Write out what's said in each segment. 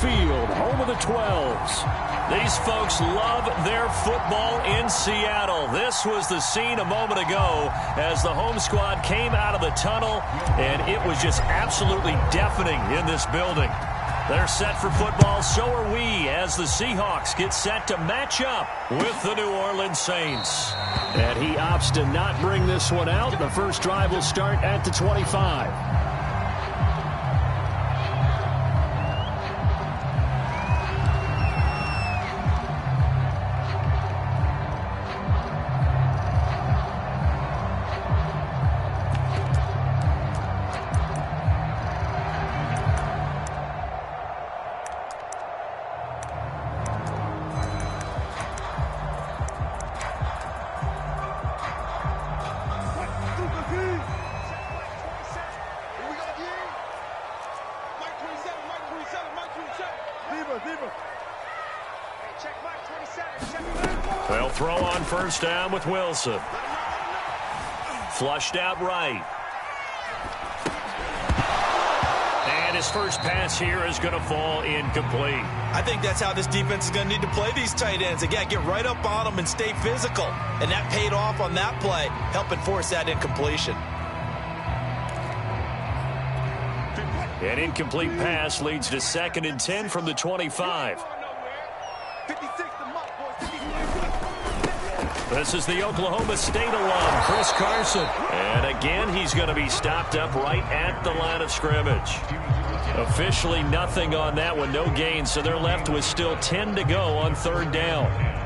Field, home of the 12s. These folks love their football in Seattle. This was the scene a moment ago as the home squad came out of the tunnel, and it was just absolutely deafening in this building. They're set for football, so are we, as the Seahawks get set to match up with the New Orleans Saints. And he opts to not bring this one out. The first drive will start at the 25. They'll throw on first down with Wilson. Flushed out right. And his first pass here is going to fall incomplete. I think that's how this defense is going to need to play these tight ends. Again, get right up on them and stay physical. And that paid off on that play, helping force that incompletion. An incomplete pass leads to 2nd and 10 from the 25. This is the Oklahoma State alum, Chris Carson. And again, he's going to be stopped up right at the line of scrimmage. Officially nothing on that one, no gain, so they're left with still 10 to go on 3rd down.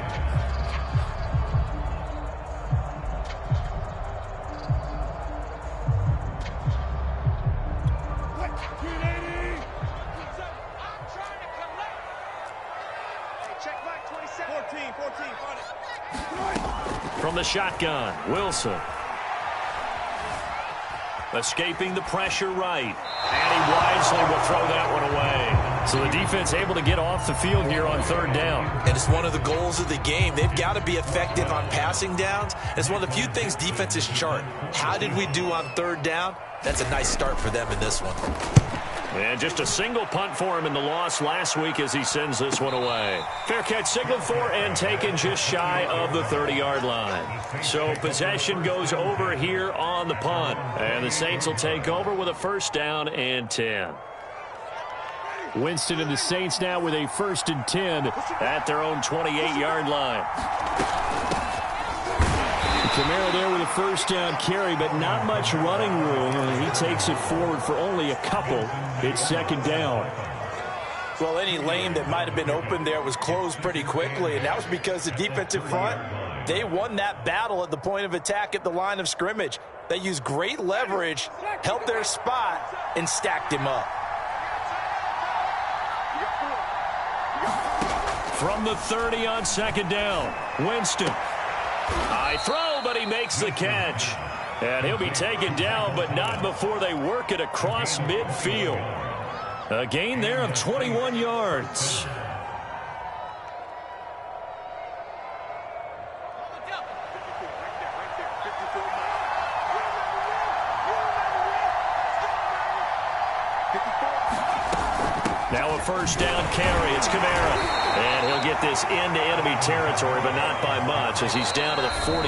From the shotgun, Wilson. Escaping the pressure right. And he wisely will throw that one away. So the defense able to get off the field here on 3rd down. And it's one of the goals of the game. They've got to be effective on passing downs. It's one of the few things defenses chart. How did we do on 3rd down? That's a nice start for them in this one. And just a single punt for him in the loss last week as he sends this one away. Fair catch signaled for and taken just shy of the 30-yard line. So possession goes over here on the punt. And the Saints will take over with a 1st down and 10. Winston and the Saints now with a 1st and 10 at their own 28-yard line. Kamara there with a 1st down carry, but not much running room. He takes it forward for only a couple. It's 2nd down. Well, any lane that might have been open there was closed pretty quickly, and that was because the defensive front, they won that battle at the point of attack at the line of scrimmage. They used great leverage, held their spot, and stacked him up. From the 30 on 2nd down, Winston. High throw, but he makes the catch. And he'll be taken down, but not before they work it across midfield. A gain there of 21 yards. Now a 1st down carry. It's Kamara. And he'll get this into enemy territory, but not by much as he's down to the 48.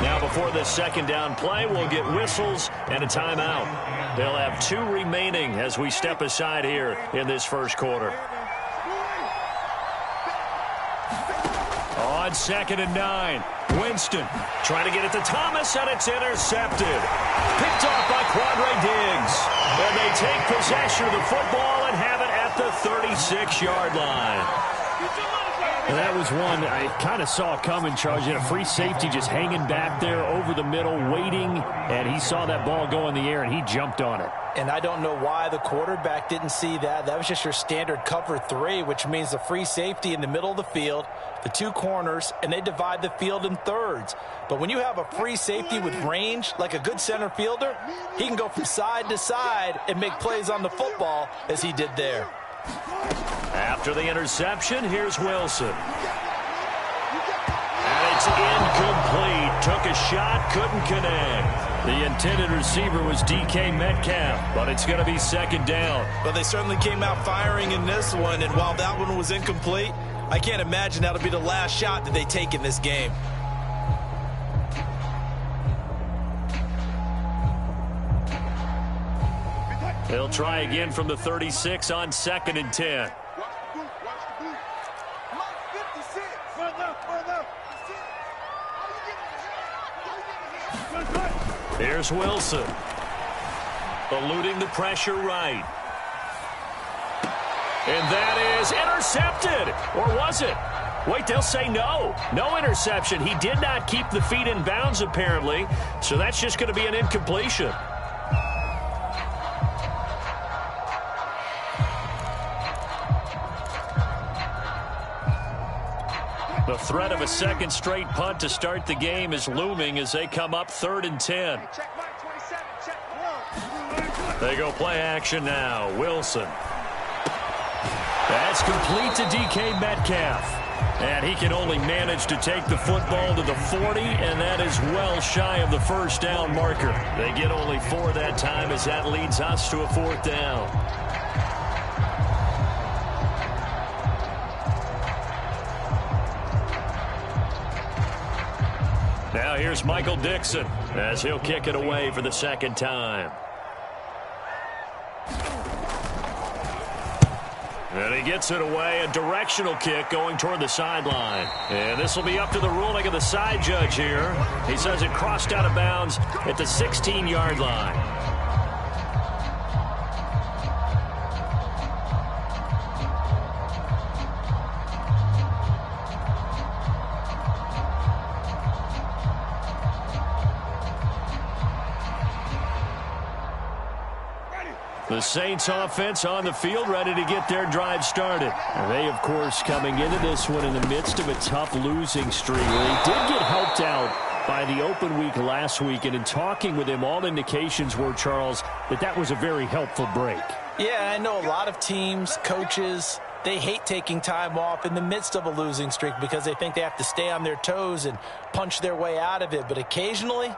Now before this 2nd down play, we'll get whistles and a timeout. They'll have 2 remaining as we step aside here in this 1st quarter. On 2nd and 9, Winston trying to get it to Thomas, and it's intercepted. Picked off by Quandre Diggs. And they take possession of the football and have it at the 36-yard line. And that was one I kind of saw coming, Charles. You had a free safety just hanging back there over the middle, waiting, and he saw that ball go in the air, and he jumped on it. And I don't know why the quarterback didn't see that. That was just your standard cover 3, which means the free safety in the middle of the field, the 2 corners, and they divide the field in thirds. But when you have a free safety with range, like a good center fielder, he can go from side to side and make plays on the football as he did there. After the interception, here's Wilson. And it's is incomplete. Took a shot, couldn't connect. The intended receiver was DK Metcalf, but it's going to be second down. But they certainly came out firing in this one, and while that one was incomplete, I can't imagine that'll be the last shot that they take in this game. They'll try again from the 36 on 2nd and 10. Here's Wilson. Eluding the pressure right. And that is intercepted. Or was it? Wait, they'll say no. No interception. He did not keep the feet in bounds, apparently. So that's just going to be an incompletion. The threat of a second straight punt to start the game is looming as they come up 3rd and 10. They go play action now. Wilson. That's complete to DK Metcalf. And he can only manage to take the football to the 40, and that is well shy of the first down marker. They get only 4 that time as that leads us to a 4th down. Now here's Michael Dixon as he'll kick it away for the 2nd time. And he gets it away, a directional kick going toward the sideline. And this will be up to the ruling of the side judge here. He says it crossed out of bounds at the 16-yard line. The Saints offense on the field, ready to get their drive started. And they, of course, coming into this one in the midst of a tough losing streak. They did get helped out by the open week last week, and in talking with him, all indications were, Charles, that was a very helpful break. Yeah, I know a lot of teams, coaches, they hate taking time off in the midst of a losing streak because they think they have to stay on their toes and punch their way out of it. But occasionally,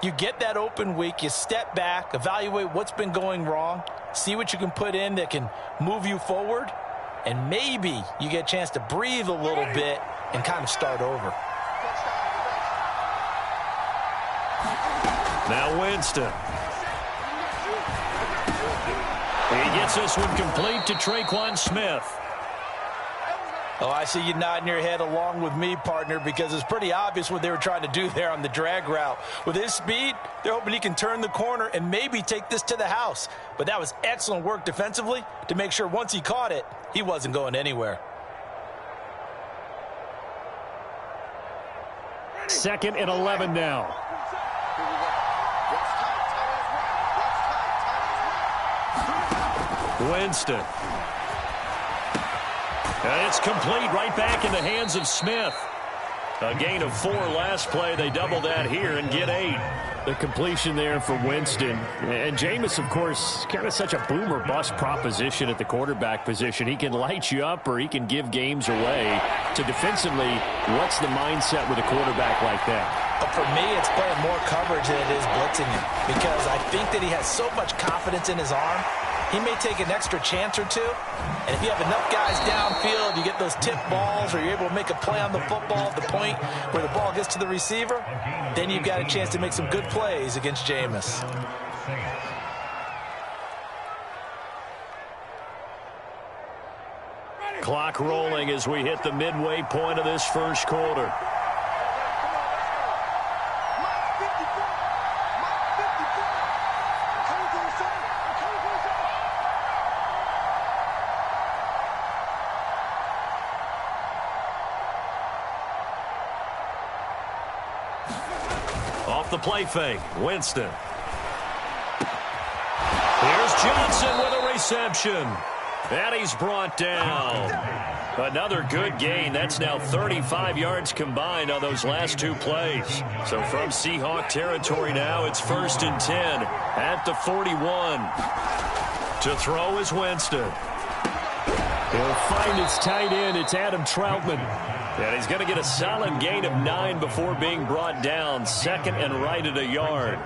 you get that open week, you step back, evaluate what's been going wrong, see what you can put in that can move you forward, and maybe you get a chance to breathe a little bit and kind of start over. Now Winston. He gets this one complete to Tre'Quan Smith. Oh, I see you nodding your head along with me, partner, because it's pretty obvious what they were trying to do there on the drag route. With his speed, they're hoping he can turn the corner and maybe take this to the house. But that was excellent work defensively to make sure once he caught it, he wasn't going anywhere. 2nd and 11 now. Winston. And it's complete right back in the hands of Smith. A gain of 4 last play. They double that here and get 8. The completion there for Winston. And Jameis, of course, kind of such a boom or bust proposition at the quarterback position. He can light you up or he can give games away. So defensively, what's the mindset with a quarterback like that? For me, it's playing more coverage than it is blitzing him, because I think that he has so much confidence in his arm. He may take an extra chance or two, and if you have enough guys downfield, you get those tip balls, or you're able to make a play on the football at the point where the ball gets to the receiver, then you've got a chance to make some good plays against Jameis. Clock rolling as we hit the midway point of this first quarter. Off the play fake, Winston. Here's Johnson with a reception. And he's brought down. Another good gain. That's now 35 yards combined on those last 2 plays. So from Seahawk territory now, it's 1st and 10 at the 41. To throw is Winston. He'll find his tight end. It's Adam Troutman. And he's going to get a solid gain of 9 before being brought down. Second and right at a yard.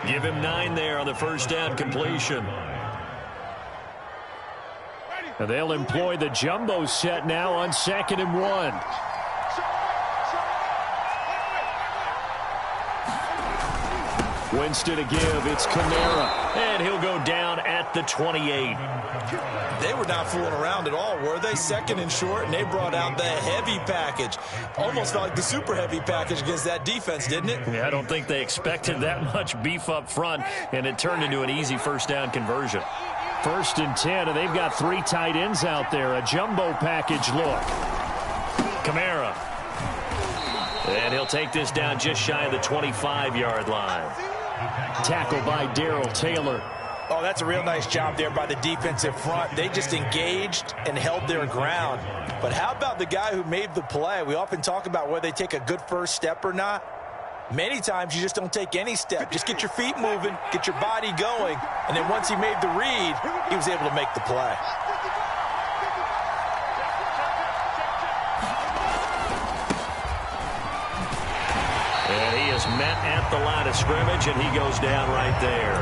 Give him 9 there on the first down completion. And they'll employ the jumbo set now on 2nd and 1. Winston to give. It's Kamara. And he'll go down at the 28. They were not fooling around at all, were they? 2nd and short, and they brought out the heavy package. Almost felt like the super heavy package against that defense, didn't it? Yeah, I don't think they expected that much beef up front, and it turned into an easy first down conversion. 1st and 10, and they've got 3 tight ends out there. A jumbo package look. Kamara. And he'll take this down just shy of the 25-yard line. Tackled by Darrell Taylor. Oh, that's a real nice job there by the defensive front. They just engaged and held their ground. But how about the guy who made the play? We often talk about whether they take a good first step or not. Many times you just don't take any step. Just get your feet moving, get your body going, and then once he made the read, he was able to make the play. And he is met at the line of scrimmage, and he goes down right there.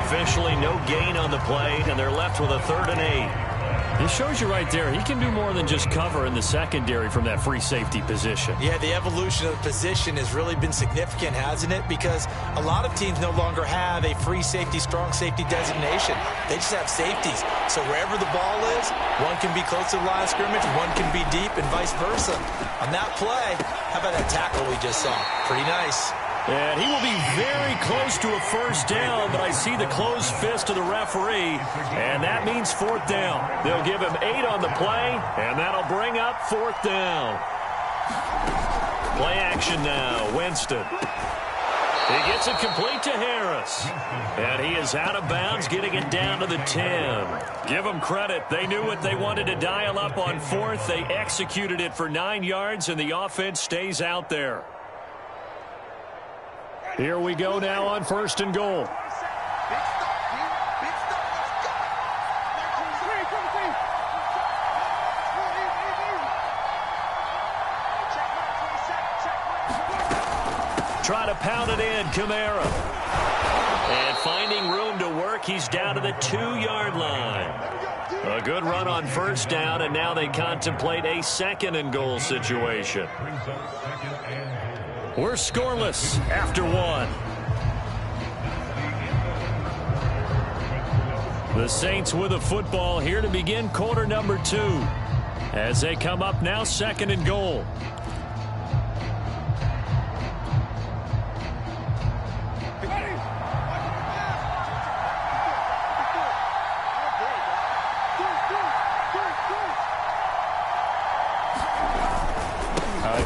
Officially no gain on the play, and they're left with a 3rd and 8. This shows you right there, he can do more than just cover in the secondary from that free safety position. Yeah, the evolution of the position has really been significant, hasn't it? Because a lot of teams no longer have a free safety, strong safety designation. They just have safeties. So wherever the ball is, one can be close to the line of scrimmage, one can be deep, and vice versa. On that play, how about that tackle we just saw? Pretty nice. And he will be very close to a first down, but I see the closed fist of the referee, and that means 4th down. They'll give him 8 on the play, and that'll bring up 4th down. Play action now, Winston. He gets it complete to Harris. And he is out of bounds, getting it down to the 10. Give them credit. They knew what they wanted to dial up on 4th. They executed it for 9 yards, and the offense stays out there. Here we go now on 1st and goal. Try to pound it in, Kamara. And finding room to work, he's down to the 2-yard line. A good run on first down, and now they contemplate a 2nd and goal situation. We're scoreless after 1. The Saints with a football here to begin quarter number 2. As they come up now 2nd and goal.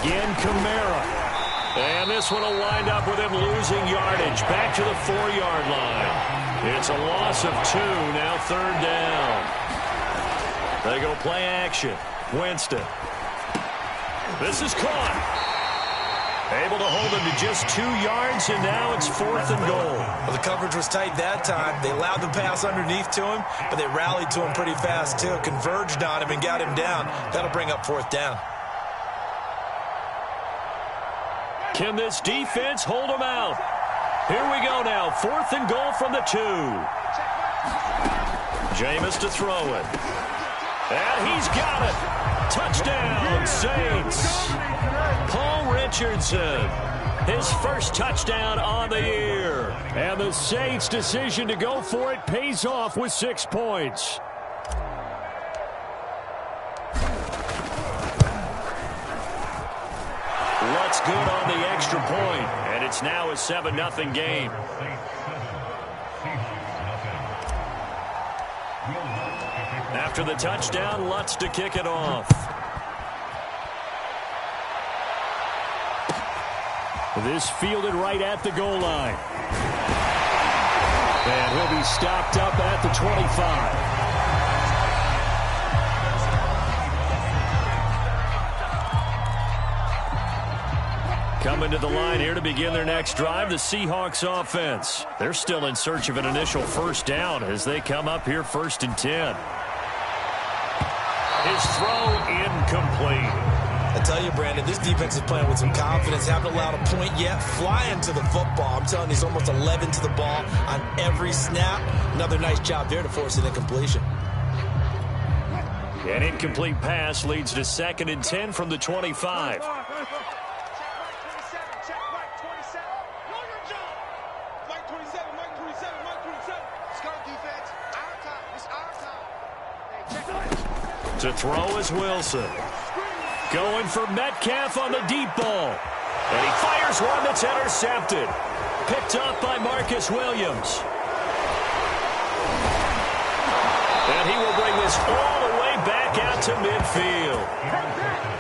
Again, Kamara. And this one will wind up with him losing yardage. Back to the 4-yard line. It's a loss of 2, now 3rd down. They go play action. Winston. This is caught. Able to hold him to just 2 yards, and now it's 4th and goal. Well, the coverage was tight that time. They allowed the pass underneath to him, but they rallied to him pretty fast, too. Converged on him and got him down. That'll bring up 4th down. Can this defense hold them out? Here we go now. 4th and goal from the 2. Jameis to throw it. And he's got it. Touchdown, Saints. Paul Richardson. His first touchdown on the year. And the Saints' decision to go for it pays off with 6 points. Lutz good on the extra point, and it's now a 7-0 game. After the touchdown, Lutz to kick it off. This fielded right at the goal line. And he'll be stopped up at the 25. Coming to the line here to begin their next drive, the Seahawks offense. They're still in search of an initial first down as they come up here 1st and 10. His throw incomplete. I tell you, Brandon, this defense is playing with some confidence. Haven't allowed a point yet. Flying to the football. I'm telling you, he's almost 11 to the ball on every snap. Another nice job there to force an incompletion. An incomplete pass leads to 2nd and 10 from the 25. To throw is Wilson. Going for Metcalf on the deep ball. And he fires one that's intercepted. Picked up by Marcus Williams. And he will bring this all the way back out to midfield.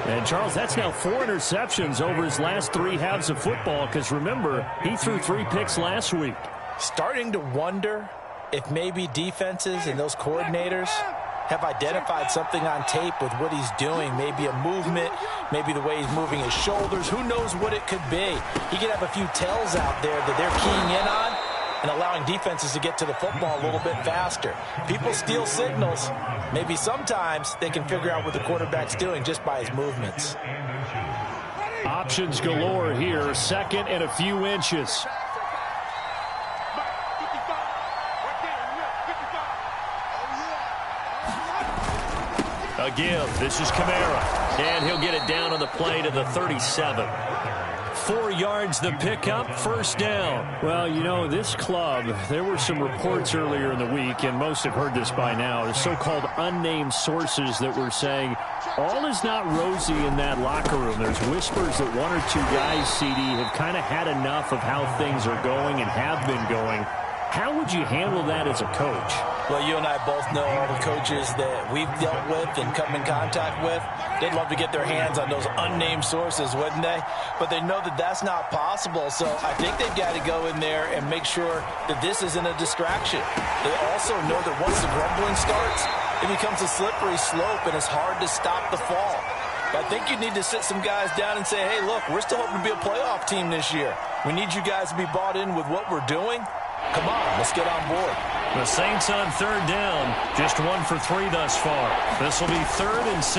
And, Charles, that's now 4 interceptions over his last 3 halves of football because, remember, he threw 3 picks last week. Starting to wonder if maybe defenses and those coordinators have identified something on tape with what he's doing. Maybe a movement, maybe the way he's moving his shoulders. Who knows what it could be? He could have a few tells out there that they're keying in on and allowing defenses to get to the football a little bit faster. People steal signals. Maybe sometimes they can figure out what the quarterback's doing just by his movements. Options galore here. 2nd and a few inches. A give. This is Kamara. And he'll get it down on the play to the 37. 4 yards the pickup, 1st down. Well, you know, this club, there were some reports earlier in the week, and most have heard this by now, the so-called unnamed sources that were saying all is not rosy in that locker room. There's whispers that 1 or 2 guys, CD, have kind of had enough of how things are going and have been going. How would you handle that as a coach? Well, you and I both know all the coaches that we've dealt with and come in contact with. They'd love to get their hands on those unnamed sources, wouldn't they? But they know that that's not possible, so I think they've got to go in there and make sure that this isn't a distraction. They also know that once the grumbling starts, it becomes a slippery slope, and it's hard to stop the fall. But I think you need to sit some guys down and say, hey, look, we're still hoping to be a playoff team this year. We need you guys to be bought in with what we're doing. Come on, let's get on board. The Saints on 3rd down. Just 1 for 3 thus far. This will be 3rd and 6.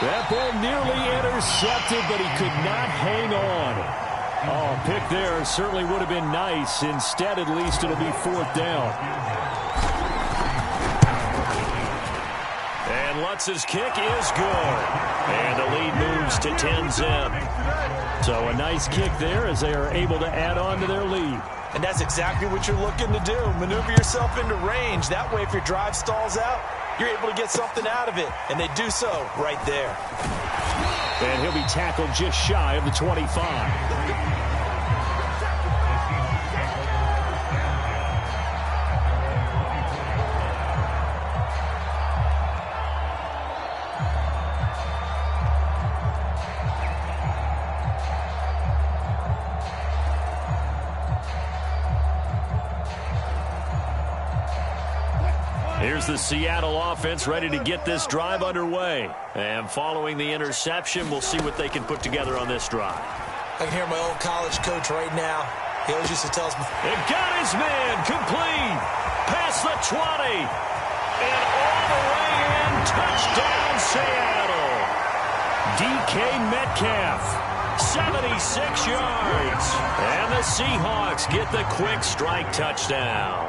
That ball nearly intercepted, but he could not hang on. Oh, pick there certainly would have been nice. Instead, at least, it'll be 4th down. And Lutz's kick is good. And the lead moves to 10-zip. So a nice kick there as they are able to add on to their lead. And that's exactly what you're looking to do. Maneuver yourself into range. That way, if your drive stalls out, you're able to get something out of it. And they do so right there. And he'll be tackled just shy of the 25. Here's the Seattle offense ready to get this drive underway. And following the interception, we'll see what they can put together on this drive. I can hear my old college coach right now. He always used to tell us. It got his man complete. Past the 20. And all the way in. Touchdown, Seattle. DK Metcalf. 76 yards. And the Seahawks get the quick strike touchdown.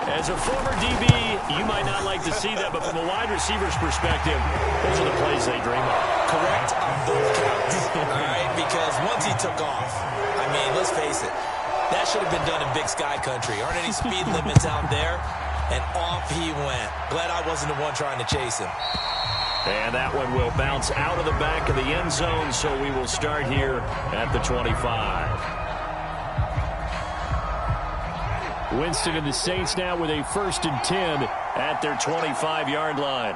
As a former DB, you might not like to see that, but from a wide receiver's perspective, those are the plays they dream of. Correct on both counts. All right, because once he took off, I mean, let's face it, that should have been done in Big Sky country. Aren't any speed limits out there? And off he went. Glad I wasn't the one trying to chase him. And that one will bounce out of the back of the end zone, so we will start here at the 25. Winston and the Saints now with a 1st and 10 at their 25-yard line.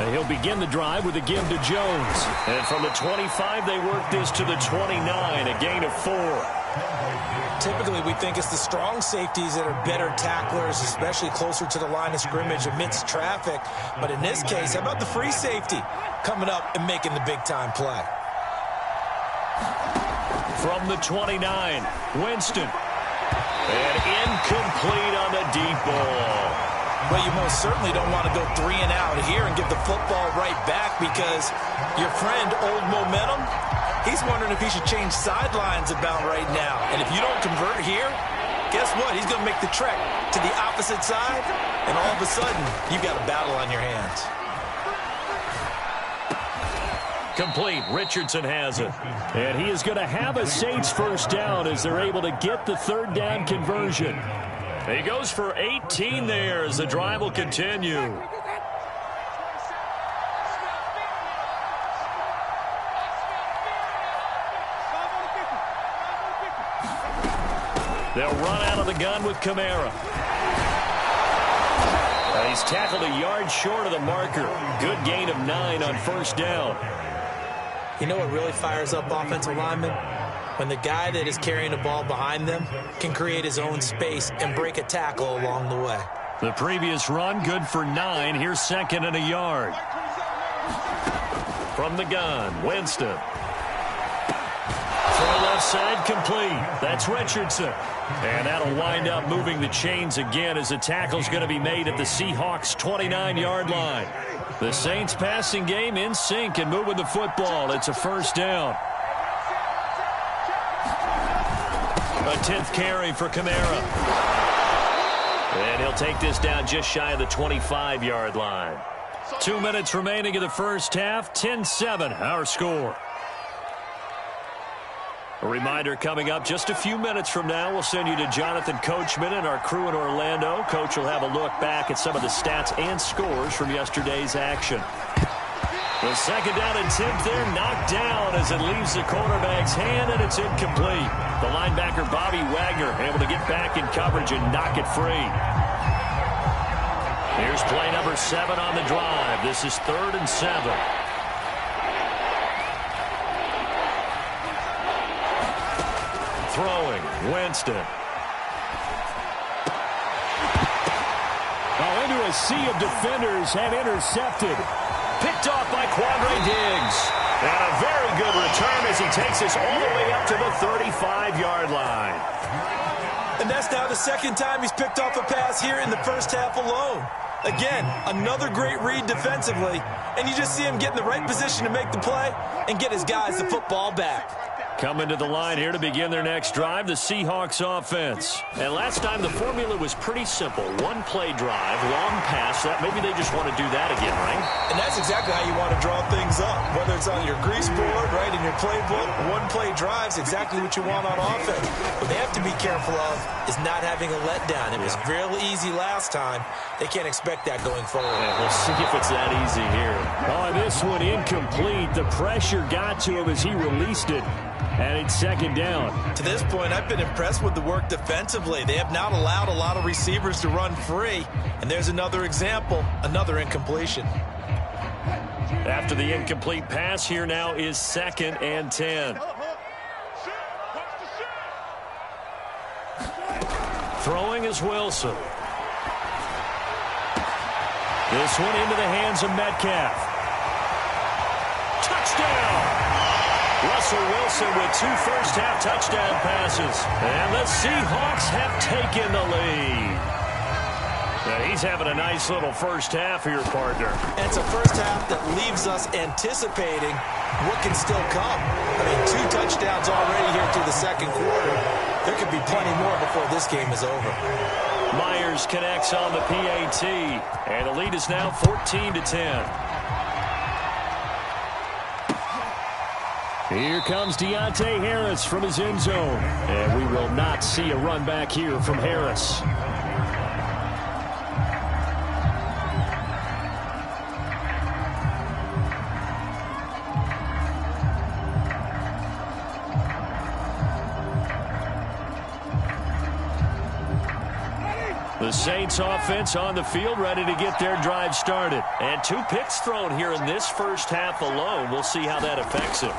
And he'll begin the drive with a give to Jones. And from the 25, they work this to the 29, a gain of 4. Typically, we think it's the strong safeties that are better tacklers, especially closer to the line of scrimmage amidst traffic. But in this case, how about the free safety coming up and making the big-time play? From the 29, Winston. And incomplete on the deep ball. Well, you most certainly don't want to go 3 and out here and give the football right back, because your friend, Old Momentum, he's wondering if he should change sidelines about right now. And if you don't convert here, guess what? He's going to make the trek to the opposite side, and all of a sudden, you've got a battle on your hands. Complete. Richardson has it. And he is going to have a Saints first down as they're able to get the third down conversion. He goes for 18 there as the drive will continue. They'll run out of the gun with Kamara. He's tackled a yard short of the marker. Good gain of 9 on first down. You know what really fires up offensive linemen? When the guy that is carrying the ball behind them can create his own space and break a tackle along the way. The previous run, good for 9. Here's 2nd and a yard. From the gun, Winston. Throw left side, complete. That's Richardson. And that'll wind up moving the chains again as the tackle's going to be made at the Seahawks' 29-yard line. The Saints passing game in sync and moving the football. It's a first down. A 10th carry for Kamara. And he'll take this down just shy of the 25-yard line. 2 minutes remaining in the first half. 10-7, our score. A reminder coming up just a few minutes from now. We'll send you to Jonathan Coachman and our crew in Orlando. Coach will have a look back at some of the stats and scores from yesterday's action. The second down attempt there knocked down as it leaves the quarterback's hand, and it's incomplete. The linebacker, Bobby Wagner, able to get back in coverage and knock it free. Here's play number 7 on the drive. This is 3rd and 7. Throwing, Winston. Into a sea of defenders and intercepted. Picked off by Quandre Diggs. And a very good return as he takes us all the way up to the 35-yard line. And that's now the second time he's picked off a pass here in the first half alone. Again, another great read defensively. And you just see him get in the right position to make the play and get his guys the football back. Coming to the line here to begin their next drive, the Seahawks offense. And last time the formula was pretty simple. One play drive, long pass. That maybe they just want to do that again, right? And that's exactly how you want to draw things up. Whether it's on your grease board, right, in your playbook, one play drive's exactly what you want on offense. What they have to be careful of is not having a letdown. It was real easy last time. They can't expect that going forward. Yeah, we'll see if it's that easy here. Oh, this one incomplete. The pressure got to him as he released it. And it's second down. To this point, I've been impressed with the work defensively. They have not allowed a lot of receivers to run free. And there's another example, another incompletion. After the incomplete pass, here now is 2nd and 10. Throwing is Wilson. This one into the hands of Metcalf. Touchdown! Russell Wilson with 2 first-half touchdown passes. And the Seahawks have taken the lead. Now he's having a nice little first half here, partner. And it's a first half that leaves us anticipating what can still come. I mean, 2 touchdowns already here through the second quarter. There could be plenty more before this game is over. Myers connects on the PAT. And the lead is now 14-10. Here comes Deontay Harris from his end zone. And we will not see a run back here from Harris. The Saints offense on the field, ready to get their drive started. And 2 picks thrown here in this first half alone. We'll see how that affects him.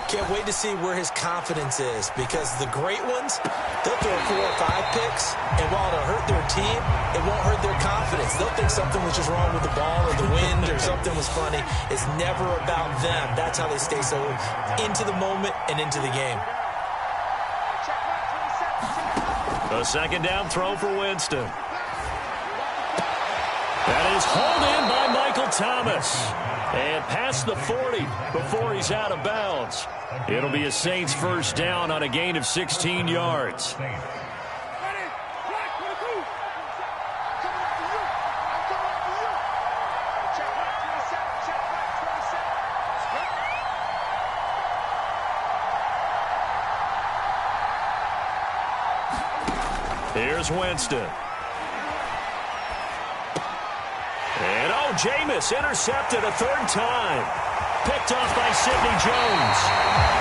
Can't wait to see where his confidence is, because the great ones, they'll throw 4 or 5 picks, and while it'll hurt their team, it won't hurt their confidence. They'll think something was just wrong with the ball or the wind or something was funny. It's never about them. That's how they stay so into the moment and into the game. A second down throw for Winston. That is hauled in by Michael Thomas. And past the 40 before he's out of bounds. It'll be a Saints first down on a gain of 16 yards. Here's Winston. And, Jameis intercepted a third time. Picked off by Sidney Jones.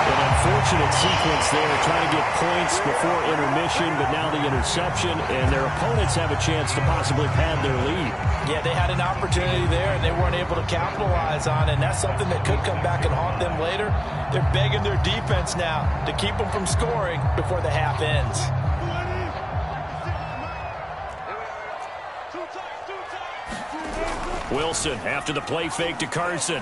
An unfortunate sequence there, trying to get points before intermission, but now the interception, and their opponents have a chance to possibly pad their lead. Yeah, they had an opportunity there, and they weren't able to capitalize on it, and that's something that could come back and haunt them later. They're begging their defense now to keep them from scoring before the half ends. Wilson after the play fake to Carson.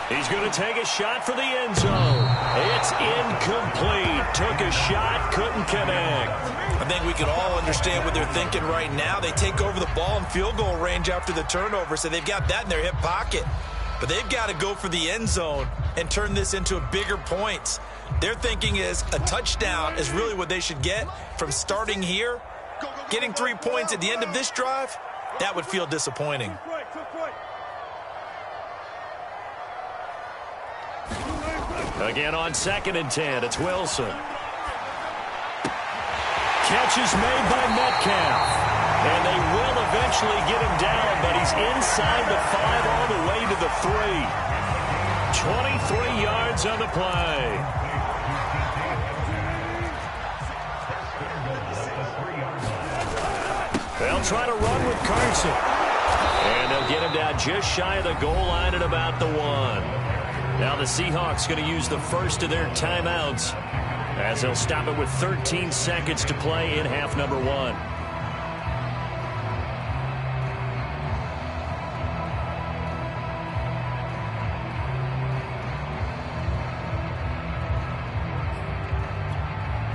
He's going to take a shot for the end zone. It's incomplete. Took a shot, couldn't connect. I think we can all understand what they're thinking right now. They take over the ball in field goal range after the turnover, so they've got that in their hip pocket. But they've got to go for the end zone and turn this into a bigger points. Their thinking is a touchdown is really what they should get from starting here. Getting 3 points at the end of this drive, that would feel disappointing. Again on 2nd and 10, it's Wilson. Catch is made by Metcalf. And they will eventually get him down, but he's inside the 5 all the way to the 3. 23 yards on the play. They'll try to run with Carson. And they'll get him down just shy of the goal line at about the 1. Now the Seahawks going to use the first of their timeouts as they'll stop it with 13 seconds to play in half number 1.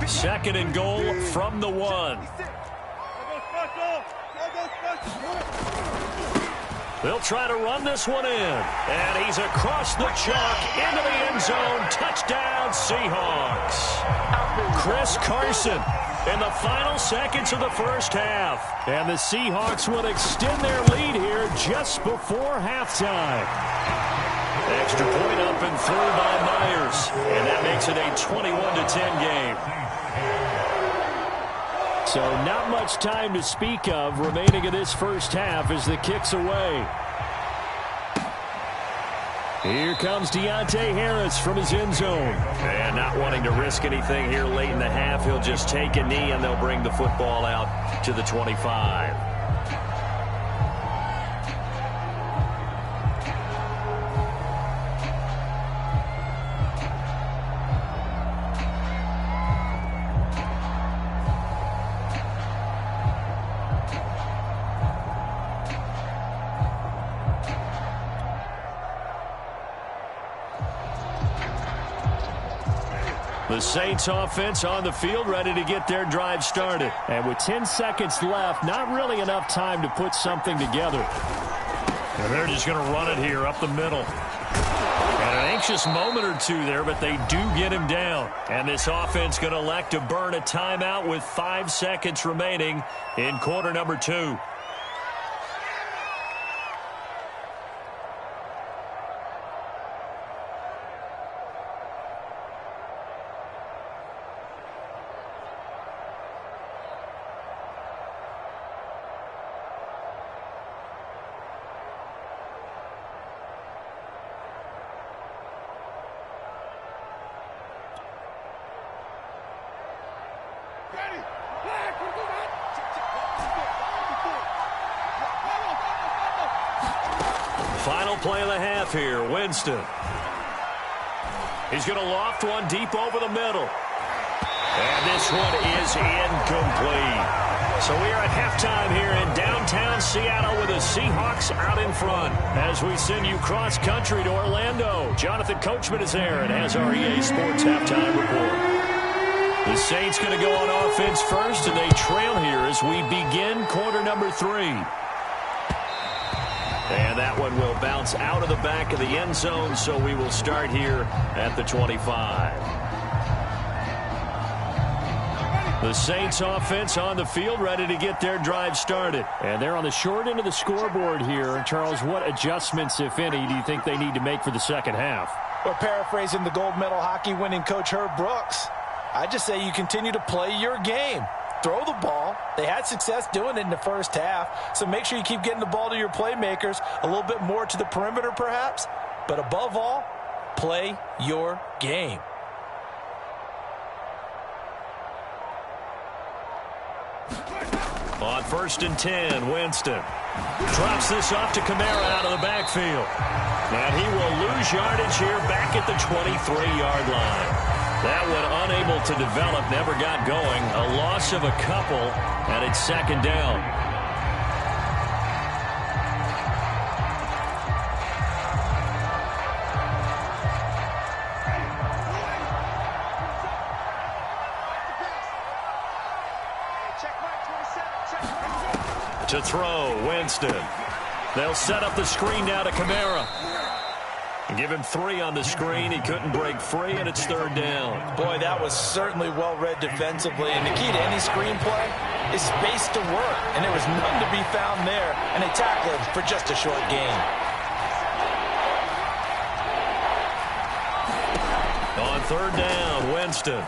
Second and goal from the 1. They'll try to run this one in. And he's across the chalk into the end zone. Touchdown, Seahawks. Chris Carson in the final seconds of the first half. And the Seahawks will extend their lead here just before halftime. Extra point up and through by Myers. And that makes it a 21-10 game. So not much time to speak of remaining in this first half as the kick's away. Here comes Deontay Harris from his end zone. And not wanting to risk anything here late in the half, he'll just take a knee and they'll bring the football out to the 25. The Saints offense on the field ready to get their drive started. And with 10 seconds left, not really enough time to put something together. And they're just going to run it here up the middle. And an anxious moment or two there, but they do get him down. And this offense going to elect to burn a timeout with 5 seconds remaining in quarter number 2. Final play of the half here, Winston. He's going to loft one deep over the middle. And this one is incomplete. So we are at halftime here in downtown Seattle with the Seahawks out in front. As we send you cross-country to Orlando, Jonathan Coachman is there and has our EA Sports halftime report. The Saints going to go on offense first, and they trail here as we begin quarter number 3. And that one will bounce out of the back of the end zone, so we will start here at the 25. The Saints offense on the field, ready to get their drive started. And they're on the short end of the scoreboard here. And Charles, what adjustments, if any, do you think they need to make for the second half? Well, paraphrasing the gold medal hockey winning coach Herb Brooks, I just say you continue to play your game. Throw the ball. They had success doing it in the first half, so make sure you keep getting the ball to your playmakers, a little bit more to the perimeter perhaps, but above all, play your game. On 1st and 10, Winston drops this off to Kamara out of the backfield. And he will lose yardage here back at the 23-yard line. That one unable to develop, never got going. A loss of a couple, and it's second down. To throw, Winston. They'll set up the screen now to Kamara. Give him 3 on the screen. He couldn't break free, and it's third down. Boy, that was certainly well-read defensively. And the key to any screenplay is space to work. And there was none to be found there. And they tackled him for just a short gain. On third down, Winston.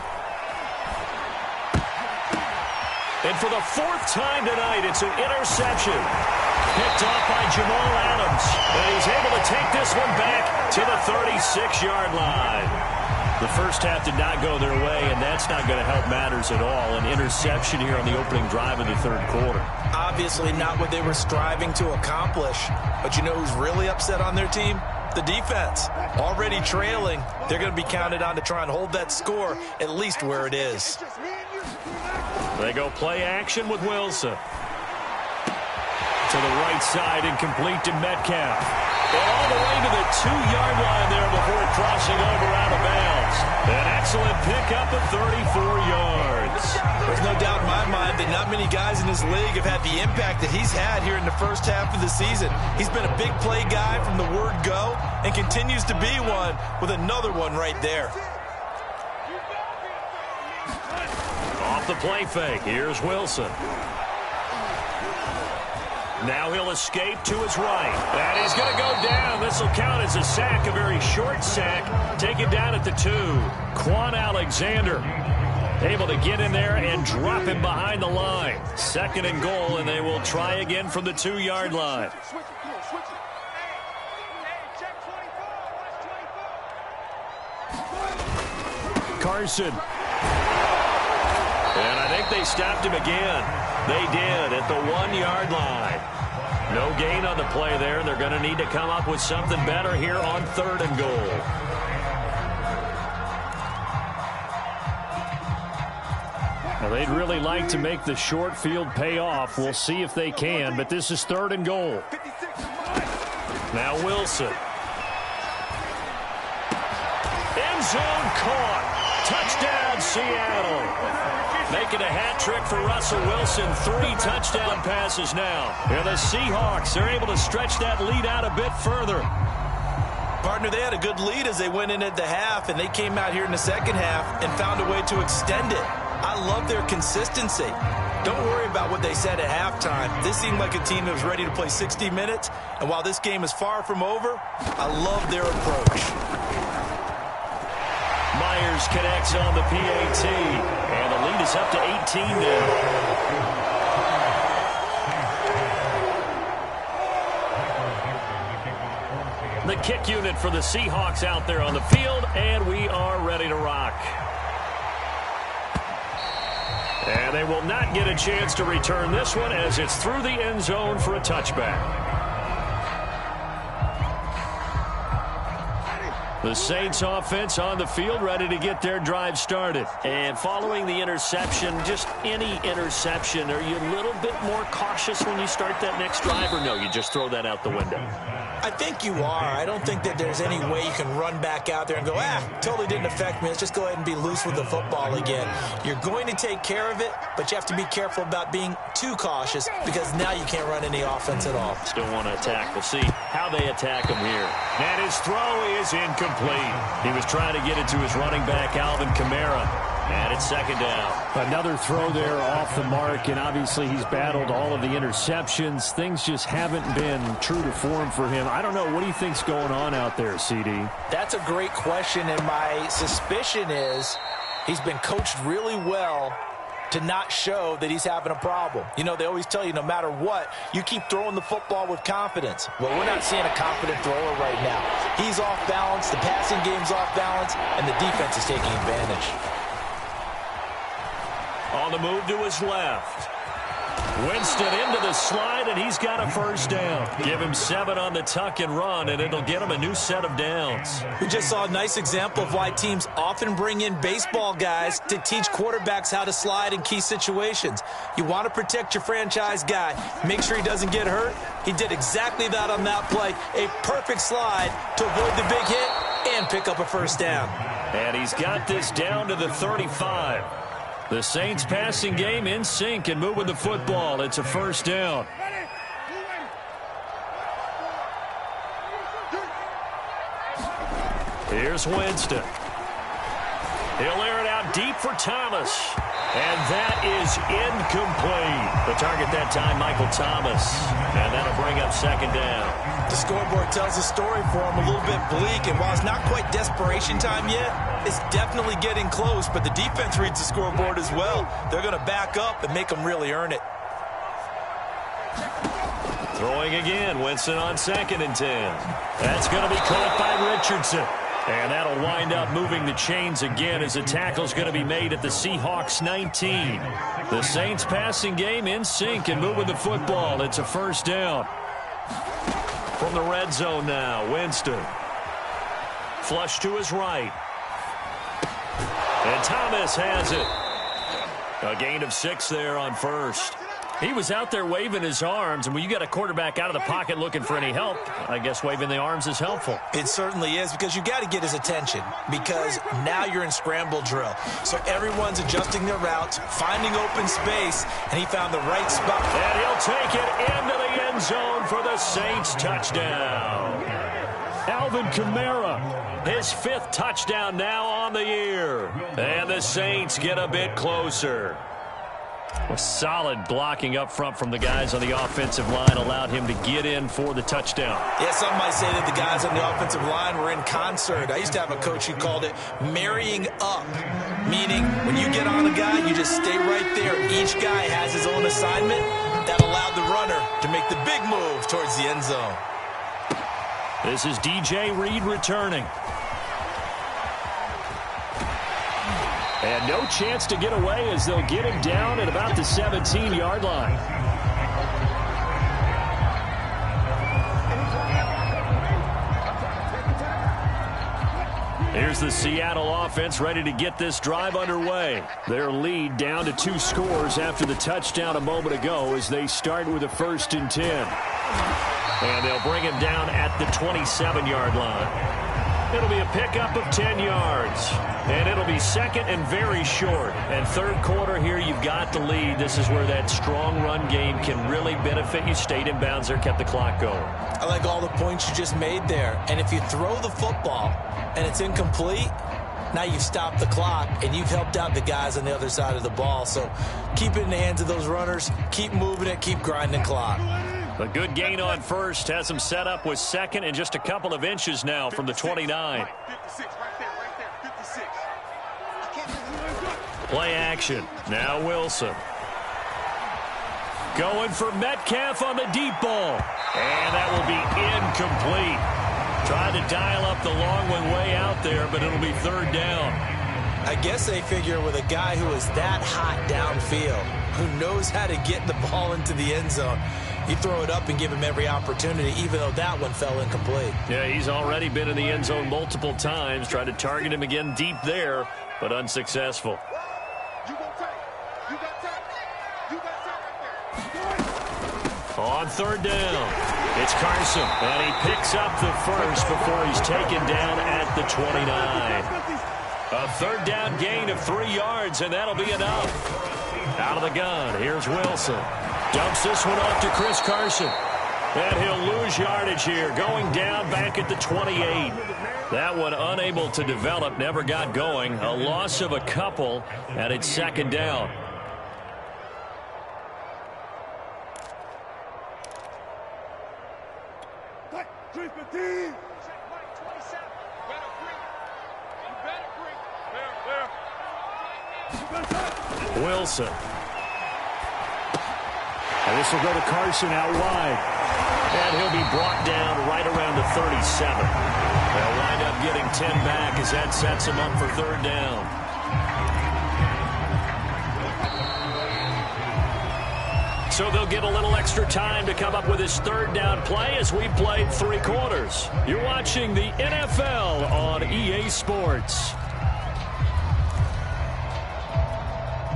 And for the 4th time tonight, it's an interception. Picked off by Jamal Adams. And he's able to take this one back to the 36-yard line. The first half did not go their way, and that's not going to help matters at all. An interception here on the opening drive of the third quarter. Obviously not what they were striving to accomplish. But you know who's really upset on their team? The defense. Already trailing. They're going to be counted on to try and hold that score at least where it is. They go play action with Wilson. To the right side and complete to Metcalf. And all the way to the 2-yard line there before crossing over out of bounds. An excellent pickup of 34 yards. There's no doubt in my mind that not many guys in this league have had the impact that he's had here in the first half of the season. He's been a big play guy from the word go and continues to be one with another one right there. Off the play fake, here's Wilson. Now he'll escape to his right. And he's going to go down. This will count as a sack, a very short sack. Taken down at the 2. Quan Alexander able to get in there and drop him behind the line. 2nd and goal, and they will try again from the 2-yard line. Carson. And I think they stopped him again. They did at the 1-yard line. No gain on the play there. They're going to need to come up with something better here on 3rd and goal. Now, they'd really like to make the short field pay off. We'll see if they can, but this is 3rd and goal. Now Wilson. End zone caught. Touchdown, Seattle. Making a hat trick for Russell Wilson. 3 touchdown passes now. And the Seahawks are able to stretch that lead out a bit further. Partner, they had a good lead as they went in at the half, and they came out here in the second half and found a way to extend it. I love their consistency. Don't worry about what they said at halftime. This seemed like a team that was ready to play 60 minutes, and while this game is far from over, I love their approach. Myers connects on the PAT, and the lead is up to 18 now. The kick unit for the Seahawks out there on the field, and we are ready to rock. And they will not get a chance to return this one as it's through the end zone for a touchback. The Saints offense on the field, ready to get their drive started. And following the interception, just any interception, are you a little bit more cautious when you start that next drive, or no, you just throw that out the window? I think you are. I don't think that there's any way you can run back out there and go, totally didn't affect me. Let's just go ahead and be loose with the football again. You're going to take care of it, but you have to be careful about being too cautious because now you can't run any offense at all. Still want to attack. We'll see how they attack him here. And his throw is incomplete. He was trying to get it to his running back, Alvin Kamara. And it's second down. Another throw there off the mark, and obviously he's battled all of the interceptions. Things just haven't been true to form for him. I don't know. What do you think's going on out there, CD? That's a great question, and my suspicion is he's been coached really well to not show that he's having a problem. You know, they always tell you no matter what, you keep throwing the football with confidence. Well, we're not seeing a confident thrower right now. He's off balance, the passing game's off balance, and the defense is taking advantage. On the move to his left. Winston into the slide, and he's got a first down. Give him 7 on the tuck and run, and it'll get him a new set of downs. We just saw a nice example of why teams often bring in baseball guys to teach quarterbacks how to slide in key situations. You want to protect your franchise guy. Make sure he doesn't get hurt. He did exactly that on that play. A perfect slide to avoid the big hit and pick up a first down. And he's got this down to the 35. The Saints passing game in sync and moving the football. It's a first down. Here's Winston. He'll air it out deep for Thomas. And that is incomplete. The target that time, Michael Thomas. And that'll bring up second down. The scoreboard tells a story for him, a little bit bleak. And while it's not quite desperation time yet, it's definitely getting close. But the defense reads the scoreboard as well. They're going to back up and make them really earn it. Throwing again, Winston on 2nd and 10. That's going to be caught by Richardson. And that'll wind up moving the chains again as the tackle's going to be made at the Seahawks 19. The Saints passing game in sync and moving the football. It's a first down. From the red zone now, Winston. Flush to his right. And Thomas has it. A gain of 6 there on first. He was out there waving his arms, and when you got a quarterback out of the pocket looking for any help, I guess waving the arms is helpful. It certainly is, because you got to get his attention, because now you're in scramble drill. So everyone's adjusting their routes, finding open space, and he found the right spot. And he'll take it into the end zone for the Saints touchdown. Alvin Kamara, his 5th touchdown now on the year. And the Saints get a bit closer. A solid blocking up front from the guys on the offensive line allowed him to get in for the touchdown. Yeah, some might say that the guys on the offensive line were in concert. I used to have a coach who called it marrying up, meaning when you get on a guy, you just stay right there. Each guy has his own assignment. That allowed the runner to make the big move towards the end zone. This is DJ Reed returning. And no chance to get away as they'll get him down at about the 17-yard line. Here's the Seattle offense ready to get this drive underway. Their lead down to 2 scores after the touchdown a moment ago as they start with a 1st and 10. And they'll bring him down at the 27-yard line. It'll be a pickup of 10 yards. And it'll be 2nd and very short. And 3rd quarter here, you've got the lead. This is where that strong run game can really benefit you. Stayed in bounds there, kept the clock going. I like all the points you just made there. And if you throw the football and it's incomplete, now you've stopped the clock and you've helped out the guys on the other side of the ball. So keep it in the hands of those runners. Keep moving it. Keep grinding clock. A good gain on first has him set up with 2nd and just a couple of inches now from the 29. Play action. Now Wilson. Going for Metcalf on the deep ball. And that will be incomplete. Tried to dial up the long one way out there, but it'll be 3rd down. I guess they figure with a guy who is that hot downfield, who knows how to get the ball into the end zone, You throw it up and give him every opportunity, even though that one fell incomplete. Yeah, he's already been in the end zone multiple times. Tried to target him again deep there, but unsuccessful. On third down, it's Carson, and he picks up the first before he's taken down at the 29. A third down gain of 3 yards, and that'll be enough. Out of the gun, here's Wilson. Dumps this one off to Chris Carson. And he'll lose yardage here, going down back at the 28. That one unable to develop, never got going. A loss of a couple, and it's second down. Wilson. And this will go to Carson out wide. And he'll be brought down right around the 37. They'll wind up getting 10 back as that sets him up for third down. So they'll get a little extra time to come up with his third down play as we played 3 quarters. You're watching the NFL on EA Sports.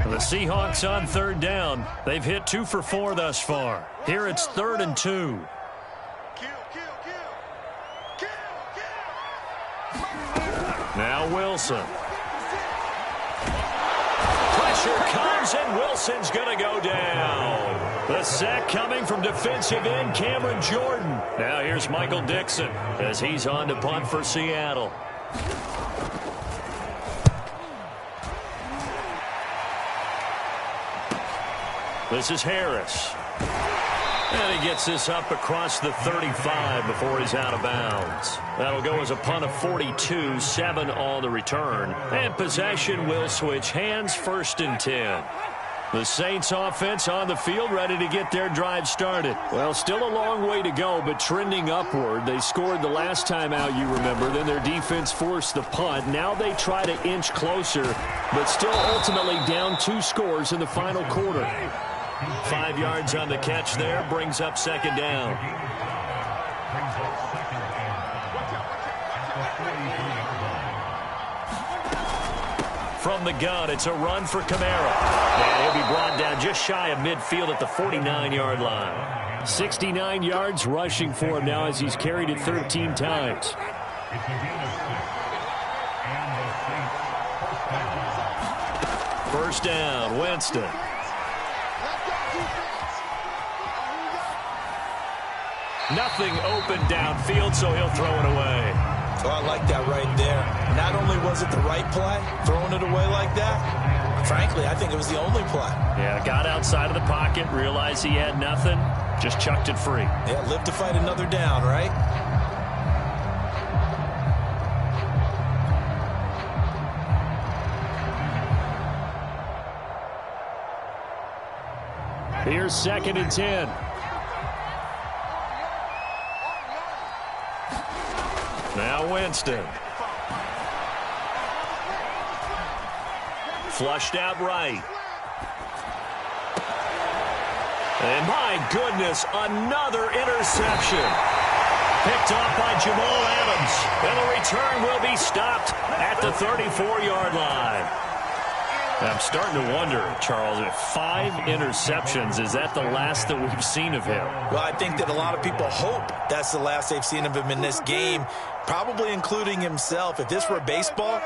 The Seahawks on third down. They've hit 2 for 4 thus far. Here it's 3rd and 2. Now Wilson. Pressure comes, and Wilson's going to go down. The sack coming from defensive end Cameron Jordan. Now here's Michael Dixon as he's on to punt for Seattle. This is Harris. And he gets this up across the 35 before he's out of bounds. That'll go as a punt of 42, 7 on the return. And possession will switch hands, 1st and 10. The Saints offense on the field, ready to get their drive started. Well, still a long way to go, but trending upward. They scored the last time out, you remember. Then their defense forced the punt. Now they try to inch closer, but still ultimately down 2 scores in the final quarter. 5 yards on the catch there, brings up second down. From the gun, it's a run for Kamara. And he'll be brought down just shy of midfield at the 49-yard line. 69 yards rushing for him now as he's carried it 13 times. First down, Winston. Nothing open downfield, so he'll throw it away. Oh, I like that right there. Not only was it the right play, throwing it away like that, frankly, I think it was the only play. Yeah, got outside of the pocket, realized he had nothing, just chucked it free. Yeah, live to fight another down, right? Here's 2nd and 10. Now Winston. Flushed out right. And my goodness, another interception. Picked off by Jamal Adams. And the return will be stopped at the 34-yard line. I'm starting to wonder, Charles, if 5 interceptions, is that the last that we've seen of him? Well, I think that a lot of people hope that's the last they've seen of him in this game, probably including himself. If this were baseball,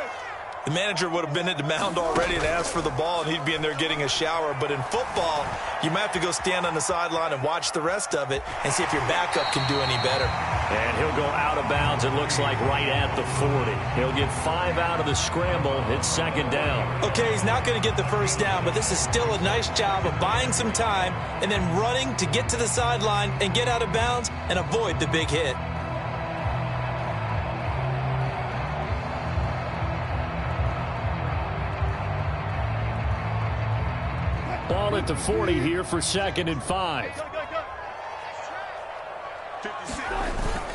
the manager would have been at the mound already and asked for the ball, and he'd be in there getting a shower. But in football, you might have to go stand on the sideline and watch the rest of it and see if your backup can do any better. And he'll go out of bounds, it looks like, right at the 40. He'll get 5 out of the scramble. It's second down. Okay, he's not going to get the first down, but this is still a nice job of buying some time and then running to get to the sideline and get out of bounds and avoid the big hit. Ball at the 40 here for 2nd and 5.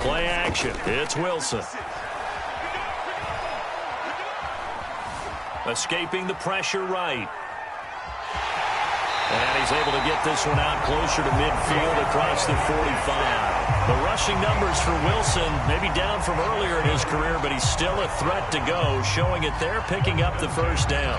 Play action. It's Wilson. Escaping the pressure right. And he's able to get this one out closer to midfield across the 45. The rushing numbers for Wilson, maybe down from earlier in his career, but he's still a threat to go, showing it there, picking up the first down.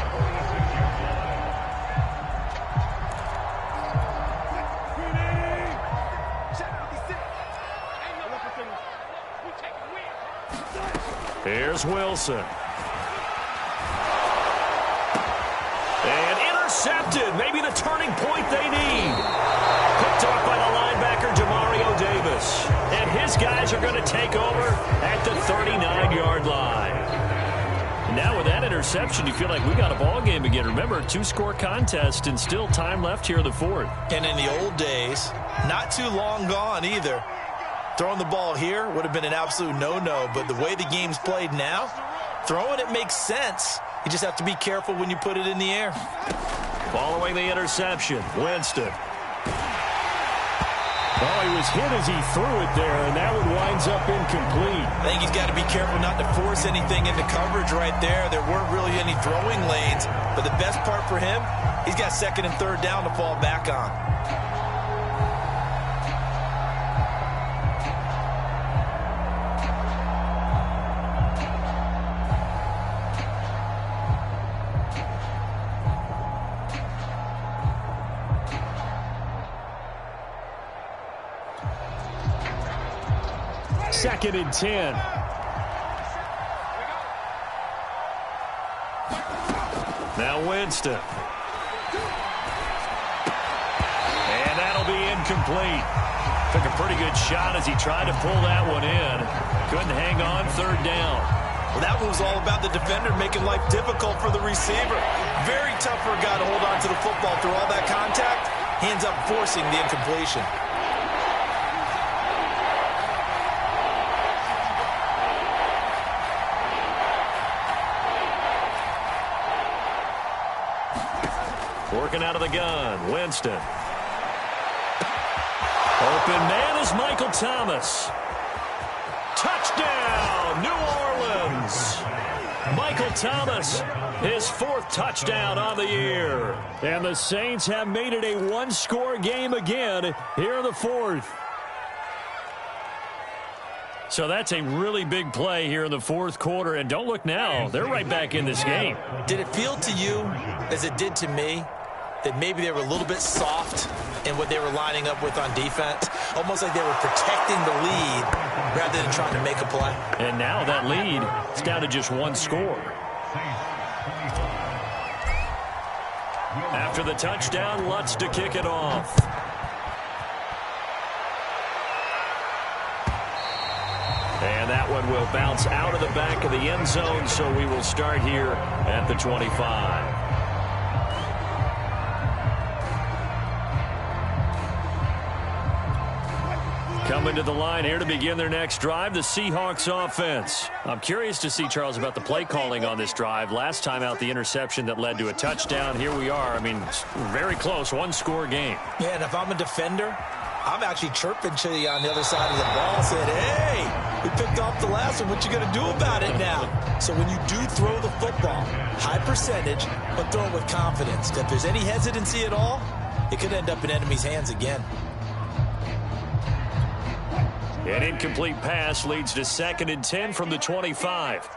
Here's Wilson. And intercepted. Maybe the turning point they need. Picked off by the linebacker, Demario Davis. And his guys are going to take over at the 39-yard line. Now with that interception, you feel like we got a ball game again. Remember, 2-score contest and still time left here in the fourth. And in the old days, not too long gone either, throwing the ball here would have been an absolute no-no, but the way the game's played now, throwing it makes sense. You just have to be careful when you put it in the air. Following the interception, Winston. Oh, he was hit as he threw it there, and that one winds up incomplete. I think he's got to be careful not to force anything into coverage right there. There weren't really any throwing lanes, but the best part for him, he's got second and third down to fall back on. Second and 10. Now Winston. And that'll be incomplete. Took a pretty good shot as he tried to pull that one in. Couldn't hang on, third down. Well, that one was all about the defender making life difficult for the receiver. Very tough for a guy to hold on to the football through all that contact. He ends up forcing the incompletion. Working out of the gun, Winston. Open man is Michael Thomas. Touchdown, New Orleans. Michael Thomas, his fourth touchdown on the year. And the Saints have made it a one-score game again here in the fourth. So that's a really big play here in the fourth quarter. And don't look now, they're right back in this game. Did it feel to you, as it did to me, that maybe they were a little bit soft in what they were lining up with on defense? Almost like they were protecting the lead rather than trying to make a play. And now that lead is down to just one score. After the touchdown, Lutz to kick it off. And that one will bounce out of the back of the end zone, so we will start here at the 25. Coming to the line here to begin their next drive, the Seahawks offense. I'm curious to see, Charles, about the play calling on this drive. Last time out, the interception that led to a touchdown. Here we are. I mean, very close, one-score game. Yeah, and if I'm a defender, I'm actually chirping to you on the other side of the ball, saying, hey, we picked off the last one. What you going to do about it now? So when you do throw the football, high percentage, but throw it with confidence. If there's any hesitancy at all, it could end up in enemy's hands again. An incomplete pass leads to 2nd and 10 from the 25.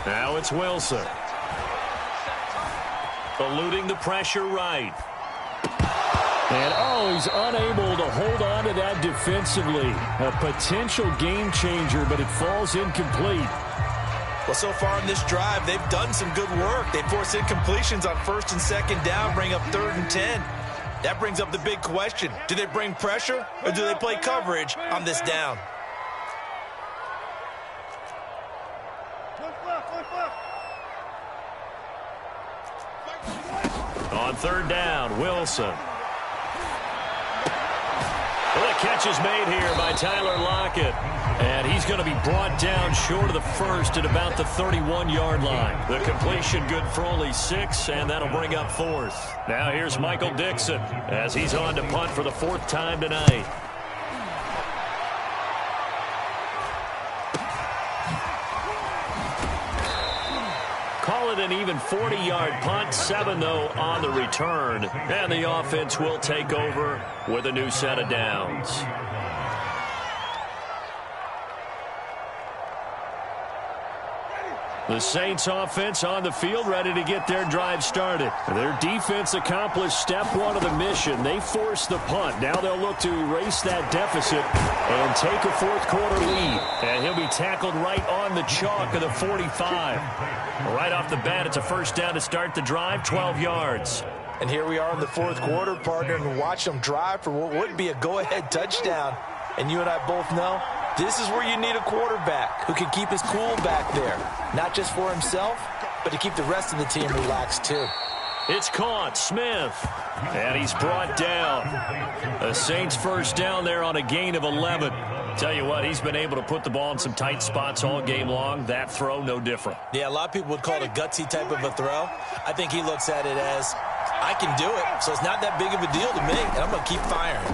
Now it's Wilson. Eluding the pressure right. And, oh, he's unable to hold on to that defensively. A potential game changer, but it falls incomplete. Well, so far in this drive, they've done some good work. They force incompletions on 1st and 2nd down, bring up 3rd and 10. That brings up the big question. Do they bring pressure or do they play coverage on this down? On 3rd down, Wilson. Well, the catch is made here by Tyler Lockett. And he's going to be brought down short of the first at about the 31-yard line. The completion good for only 6, and that'll bring up 4th. Now here's Michael Dixon as he's on to punt for the 4th time tonight. Call it solid and even 40-yard punt. 7, though, on the return. And the offense will take over with a new set of downs. The Saints offense on the field, ready to get their drive started. Their defense accomplished step 1 of the mission. They forced the punt. Now they'll look to erase that deficit and take a fourth-quarter lead. And he'll be tackled right on the chalk of the 45. Right off the bat, it's a first down to start the drive, 12 yards. And here we are in the fourth quarter, partner, and watch them drive for what would be a go-ahead touchdown. And you and I both know this is where you need a quarterback who can keep his cool back there. Not just for himself, but to keep the rest of the team relaxed too. It's caught. Smith. And he's brought down. The Saints first down there on a gain of 11. Tell you what, he's been able to put the ball in some tight spots all game long. That throw, no different. Yeah, a lot of people would call it a gutsy type of a throw. I think he looks at it as, I can do it, so it's not that big of a deal to me, and I'm going to keep firing.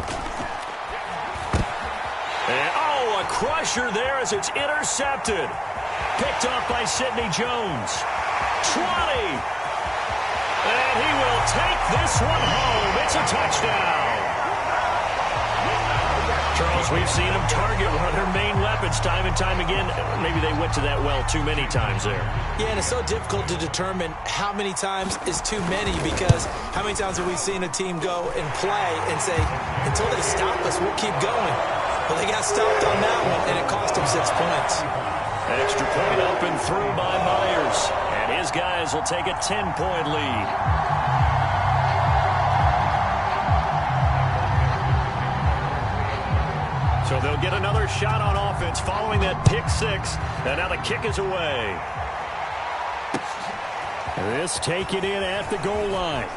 And, a crusher there as it's intercepted. Picked off by Sidney Jones. 20. And he will take this one home. It's a touchdown. Charles, we've seen them target one of their main weapons time and time again. Maybe they went to that well too many times there. Yeah, and it's so difficult to determine how many times is too many, because how many times have we seen a team go and play and say, until they stop us, we'll keep going. Well, they got stopped on that one, and it cost them 6 points. Extra point up and through by Myers. And his guys will take a 10-point lead. So they'll get another shot on offense following that pick 6. And now the kick is away. This taken in at the goal line.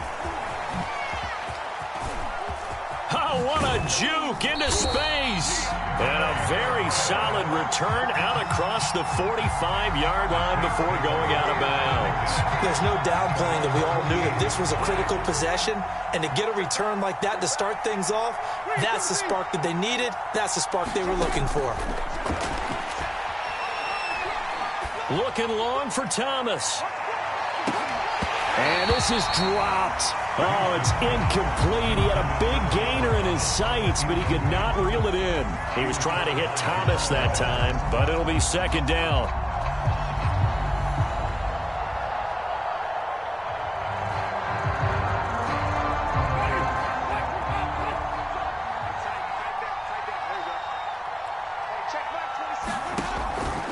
Oh, what a juke into space. And a very solid return out across the 45-yard line before going out of bounds. There's no downplaying that we all knew that this was a critical possession, and to get a return like that to start things off, that's the spark that they needed. That's the spark they were looking for. Looking long for Thomas. And this is dropped. Oh, it's incomplete. He had a big gainer in his sights, but he could not reel it in. He was trying to hit Thomas that time, but it'll be second down.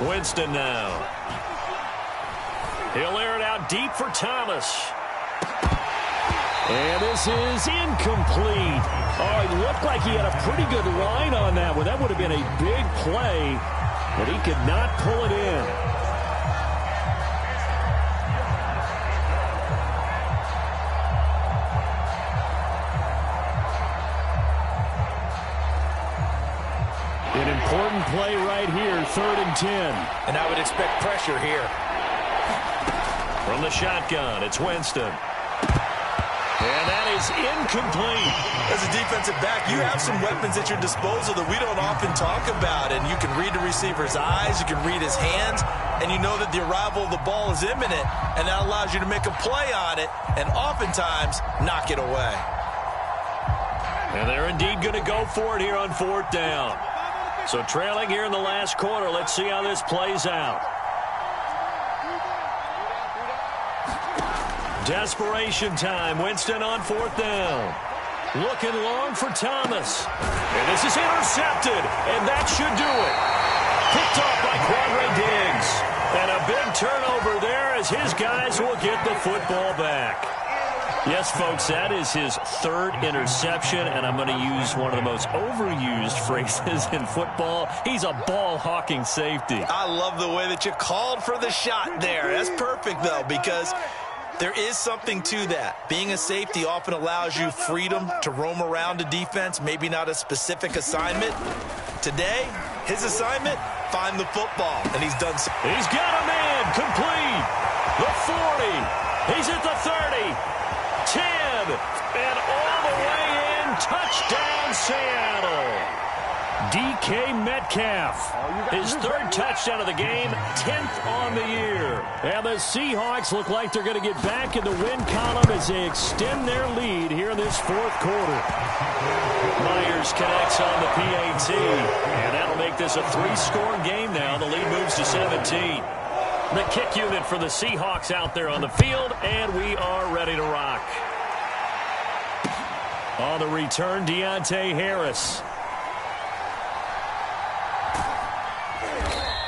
Winston now. He'll air it out deep for Thomas. And this is incomplete. Oh, it looked like he had a pretty good line on that one. That would have been a big play, but he could not pull it in. An important play right here, 3rd and 10. And I would expect pressure here. From the shotgun, it's Winston. And that is incomplete. As a defensive back, you have some weapons at your disposal that we don't often talk about. And you can read the receiver's eyes, you can read his hands, and you know that the arrival of the ball is imminent. And that allows you to make a play on it and oftentimes knock it away. And they're indeed going to go for it here on 4th down. So trailing here in the last quarter, let's see how this plays out. Desperation time. Winston on 4th down. Looking long for Thomas. And this is intercepted. And that should do it. Picked off by Quandre Diggs. And a big turnover there as his guys will get the football back. Yes, folks, that is his 3rd interception, and I'm going to use one of the most overused phrases in football. He's a ball-hawking safety. I love the way that you called for the shot there. That's perfect, though, because there is something to that. Being a safety often allows you freedom to roam around a defense, maybe not a specific assignment. Today, his assignment, find the football, and he's done so. He's got a man, complete. The 40. He's at the 30. 10, and all the way in, touchdown Seattle. DK Metcalf, his third touchdown of the game, 10th on the year. And the Seahawks look like they're going to get back in the win column as they extend their lead here in this fourth quarter. Myers connects on the PAT, and that'll make this a 3-score game now. The lead moves to 17. The kick unit for the Seahawks out there on the field, and we are ready to rock. On the return, Deontay Harris.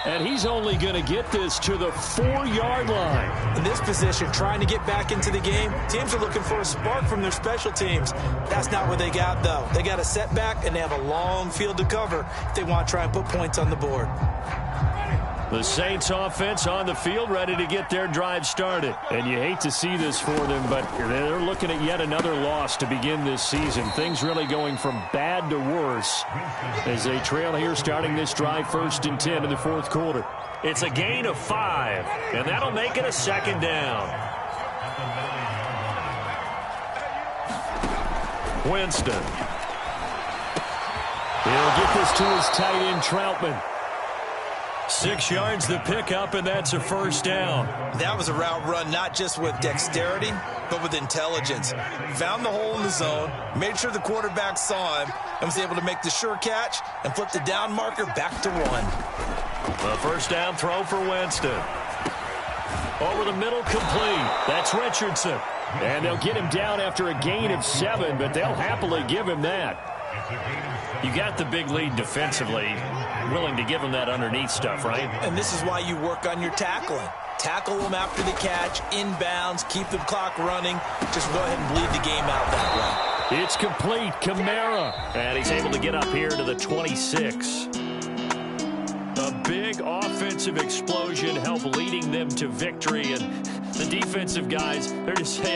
And he's only going to get this to the 4-yard line. In this position, trying to get back into the game, teams are looking for a spark from their special teams. That's not what they got, though. They got a setback, and they have a long field to cover if they want to try and put points on the board. The Saints offense on the field, ready to get their drive started. And you hate to see this for them, but they're looking at yet another loss to begin this season. Things really going from bad to worse as they trail here starting this drive 1st and 10 in the fourth quarter. It's a gain of 5, and that'll make it a 2nd down. Winston. He'll get this to his tight end, Troutman. 6 yards the pickup, and that's a 1st down. That was a route run not just with dexterity, but with intelligence. Found the hole in the zone, made sure the quarterback saw him, and was able to make the sure catch and flip the down marker back to 1. The 1st down throw for Winston. Over the middle, complete. That's Richardson. And they'll get him down after a gain of 7, but they'll happily give him that. You got the big lead defensively, willing to give him that underneath stuff, right? And this is why you work on your tackling. Tackle them after the catch, inbounds, keep the clock running. Just go ahead and bleed the game out that way. It's complete. Kamara. And he's able to get up here to the 26. A big offensive explosion helped leading them to victory. And the defensive guys, they're just saying,